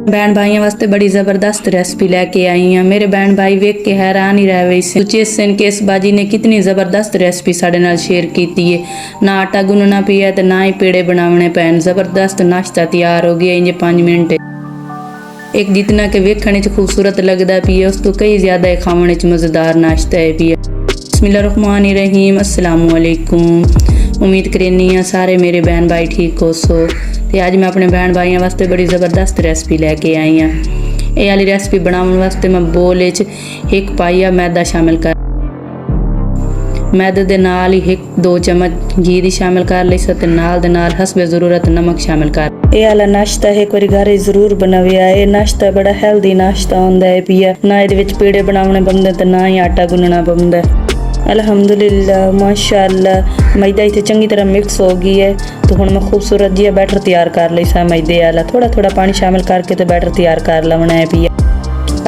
भैन भाइयों वास्ते बड़ी जबरदस्त रेसिपी लेके आई हैं। मेरे बहन भाई वेख के हैरान ही रह गए सुचेसन के इस बाजी ने कितनी जबरदस्त रेसिपी साडे नाल शेयर की है। ना आटा गुनना पिया ते ना ही पेड़े बनावने पैन। जबरदस्त नाश्ता तैयार हो गया इंजे 5 मिनट। एक जितना के वेखने च खूबसूरत लगता पिया उस तो कई ज्यादा खाने च मजेदार नाश्ता है पिया। बिस्मिल्लाहिर्रहमानिर्रहीम। अस्सलाम वालेकुम। उम्मीद करनी सारे मेरे बहन भाई ठीक हो सो। तो अज मैं अपने बहन भाइयों वास्ते बड़ी ज़बरदस्त रेसिपी लैके आई हाँ। ये वाली रेसिपी बनाने वास्ते मैं बोल एक पाइया मैदा शामिल कर मैदे दे नाल ही 1-2 चम्मच घी दी शामिल कर ली ते नाल दे नाल हसबे ज़रूरत नमक शामिल कर। ये वाला नाश्ता एक बार घर जरूर बनाया। ये नाश्ता बड़ा हेल्दी नाश्ता होंदा है पिया। ना ये पेड़े बनाने पौंदे ते ना ही आटा गुनना पौंदा। अल्हम्दुलिल्लाह माशाअल्लाह मैदा इतने चंगी तरह मिक्स हो गई है। तो हुण मैं खूबसूरत जिहा बैटर तैयार कर ली सा मैदे वाला। थोड़ा थोड़ा पानी शामिल करके तो बैटर तैयार कर लवना है पिया।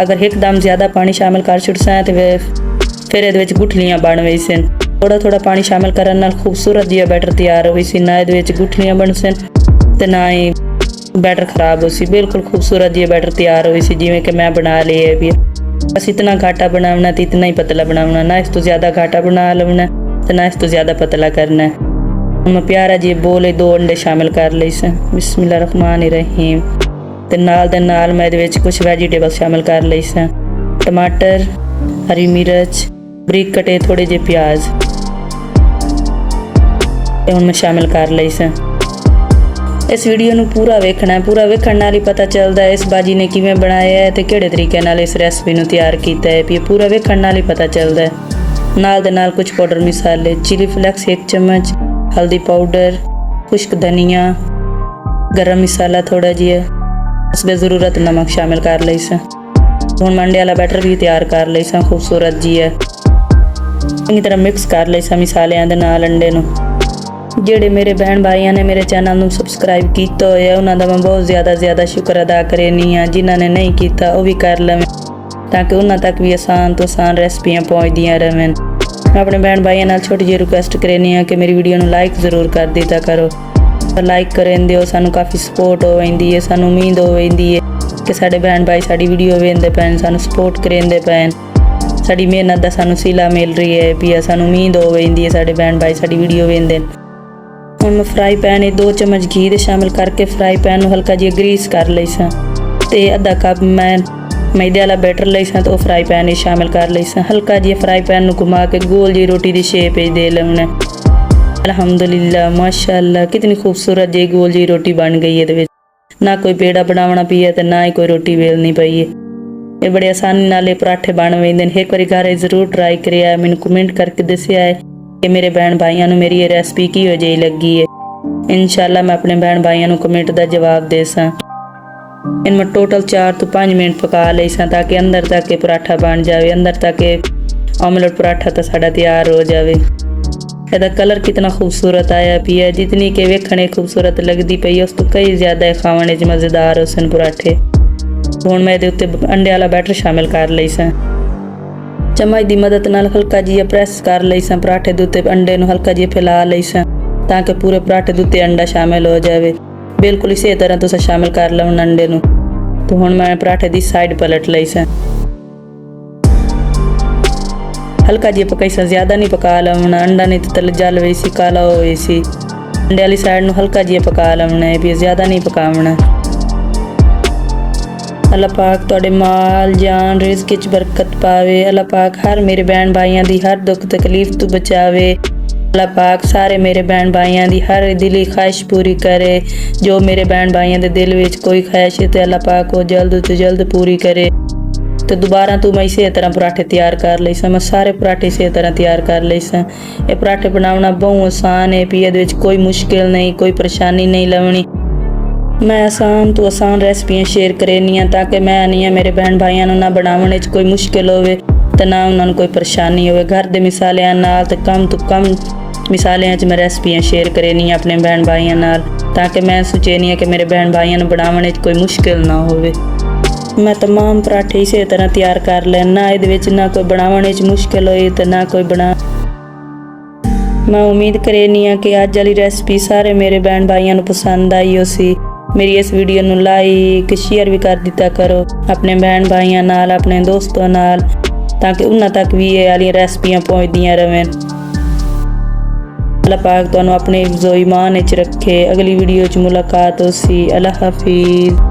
अगर एकदम ज़्यादा पानी शामिल कर छुड़सा तो फिर ये गुठलियाँ बन गई सन। थोड़ा थोड़ा पानी शामिल करने नाल खूबसूरत जिहा बैटर तैयार हो सी। ना ये गुठलियाँ बन सन तो ना ही बैटर खराब हो सी। बिल्कुल खूबसूरत जिहा बैटर तैयार हो सी जिवें कि मैं बना लिया है पिया। बस इतना घाटा बनावना तो इतना ही पतला बनावना। ना इस तो ज़्यादा घाटा बना लवना तो ना इस तो ज़्यादा पतला करना है। मैं प्यारा जी बोल 2 अंडे शामिल कर ली सन। बिस्मिल्लाहिर्रहमानिर्रहीम। तो नाल दे नाल मैं ये कुछ वैजीटेबल शामिल कर ली सन। टमाटर, हरी मिर्च, बरीक कटे थोड़े जे प्याज हुण मैं शामिल कर ली सन। इस वीडियो नूं पूरा वेखना है। पूरा वेखण नाल ही पता चलता है इस बाजी ने किवें बनाया है ते किहड़े तरीके नाल इस रेसिपी नूं तैयार कीता है। पूरा वेखण नाल ही पता चलता है। नाल दे नाल कुछ पाउडर मसाले, चिली फ्लेक्स 1 चम्मच, हल्दी पाउडर, खुश्क धनिया, गरम मसाला थोड़ा जिहा, हसबे ज़रूरत नमक शामिल कर ली सा। हुण मैं अंडे वाला बैटर भी तैयार कर ली सा खूबसूरत जिहा। चंगी तरह मिक्स कर ली सा मसालियां दे नाल अंडे नूं। ਜਿਹੜੇ मेरे बहन भाइयों ने मेरे चैनल ਨੂੰ सबसक्राइब किया होया उन्हां दा मैं बहुत ज़्यादा शुक्र अदा करनी हाँ। जिन्होंने नहीं किया वो भी कर लेवें ताकि उन्हां तक भी आसान तो आसान रेसिपियाँ पहुँचदियाँ रहें। मैं अपने बहन भाइयों नाल छोटी जी रिक्वेस्ट करनी हाँ कि मेरी वीडियो नूं लाइक ज़रूर कर दिया करो। लाइक करें दो सानू काफ़ी सपोर्ट हो जाती है। सानू उम्मीद हो जाती है कि साडे बहन भाई साडी वीडियो वेंदे पैन, सानू सपोर्ट करेंदे पैन। साडी मेहनत दा सानू सिला मिल रही है पिया। सानू उम्मीद हो जाती है साडे बहन भाई साडी वीडियो वेंदे। हुण मैं फ्राई पैन 2 चम्मच घी दे शामिल करके फ्राई पैन हल्का जी ग्रीस कर ली सा। ते आधा कप मैं मैदे वाला बैटर ली सा तो फ्राई पैन ही शामिल कर ली सा। हल्का जी फ्राई पैन नूं घुमा के गोल जी रोटी की शेप दे लेना। अल्हम्दुलिल्लाह माशाअल्लाह कितनी खूबसूरत जी गोल जी रोटी बन गई है। ना कोई पेड़ा बनावना पिया तो ना ही कोई रोटी बेलनी पई है। ये बड़े आसानी नाल पराठे बन वेंदे ने। एक बार घर जरूर ट्राई करिया। मैनूं कमेंट करके दस्सिया है कि मेरे बहन भाइयों नूं मेरी ये रेसिपी किहो जी लगी है। इंशाअल्लाह मैं अपने बहन भाइयों नूं कमेंट का जवाब दे सा। इन मैं टोटल 4 तो 5 मिनट पका ली सा ताकि अंदर तक के पराठा बन जाए। अंदर तक ऑमलेट पराठा तो साडा तैयार हो जाए। इसका कलर कितना खूबसूरत आया पिया। जितनी के वेखने खूबसूरत लगती पई उस तो कई ज़्यादा खाने च मज़ेदार हो सन पराठे। हुण मैं इहदे उत्ते अंडे वाला बैटर शामिल कर ली सा। चम्मच की मदद नाल हल्का जिहा प्रेस कर ली सा। पराठे दे उत्ते अंडे नूं हल्का जिहा फैला ली सा ताकि पूरे पराठे दे उत्ते अंडा शामिल हो जाए। बिल्कुल इसी तरह तुसीं शामिल कर लवना अंडे नूं। तो हुण मैं पराठे की साइड पलट ली सा। हल्का जी पकाई सा, ज़्यादा नहीं पका लवना। अंडा नहीं तो तल जल गई सी, काला हो गई सी। अंडे वाली साइड नूं हल्का जी पका लवना है भी, ज़्यादा नहीं पकावना। अल्लाह पाक तुहाडे माल जान रिज़्क च बरकत पावे। अल्लाह पाक हर मेरे बहन भाइयों की हर दुख तकलीफ तो बचावे। अल्लाह पाक सारे मेरे बहन भाइयों की हर दिली ख्वाहिश पूरी करे। जो मेरे बहन भाइयों के दिल में कोई ख्वाहिश है तो अल्लाह पाक वो जल्द तो जल्द पूरी करे। तो दोबारा तो मैं इसी तरह पराठे तैयार कर ली सा। मैं सारे पराठे इसी तरह तैयार कर ली सा। ये पराठे बनाना बहुत आसान है भी। ये कोई मुश्किल नहीं, कोई परेशानी नहीं लवनी। मैं आसान तो आसान रेसिपियाँ शेयर करनी हाँ ताकि मैं नहीं मेरे बहन भाइयों ना बनाने कोई मुश्किल होवे तो ना उन्होंने कोई परेशानी होवे। घर के मसालियां नाल तो कम मसालियां च मैं रेसिपियाँ शेयर करनी हाँ अपने बहन भाइयों नाल ताकि मैं सोचनी हाँ कि मेरे बहन भाइयों बनाने कोई मुश्किल ना होवे। मैं तमाम पराठे इसी तरह तैयार कर लेना। ये ना कोई बनाने मुश्किल होई तो ना कोई बना। मैं उम्मीद करनी हाँ कि अज वाली रेसिपी सारे मेरे बहन भाइयों पसंद आई हो सी। ਮੇਰੀ ਇਸ ਵੀਡੀਓ ਨੂੰ ਲਾਈਕ ਸ਼ੇਅਰ ਵੀ ਕਰ ਦਿੱਤਾ ਕਰੋ ਆਪਣੇ ਭੈਣ ਭਾਈਆਂ ਨਾਲ, ਆਪਣੇ ਦੋਸਤਾਂ ਨਾਲ, ਤਾਂ ਕਿ ਉਹਨਾਂ ਤੱਕ ਵੀ ਇਹ ਵਾਲੀਆਂ ਰੈਸਪੀਆਂ ਪਹੁੰਚਦੀਆਂ ਰਹਿਣ। ਅੱਲਾਹ ਪਾਕ ਤੁਹਾਨੂੰ ਆਪਣੇ ਹਿਫਜ਼ੋ ਈਮਾਨ ਵਿੱਚ ਰੱਖੇ। ਅਗਲੀ ਵੀਡੀਓ 'ਚ ਮੁਲਾਕਾਤ ਹੋਸੀ। ਅੱਲਾਹ ਹਾਫਿਜ਼।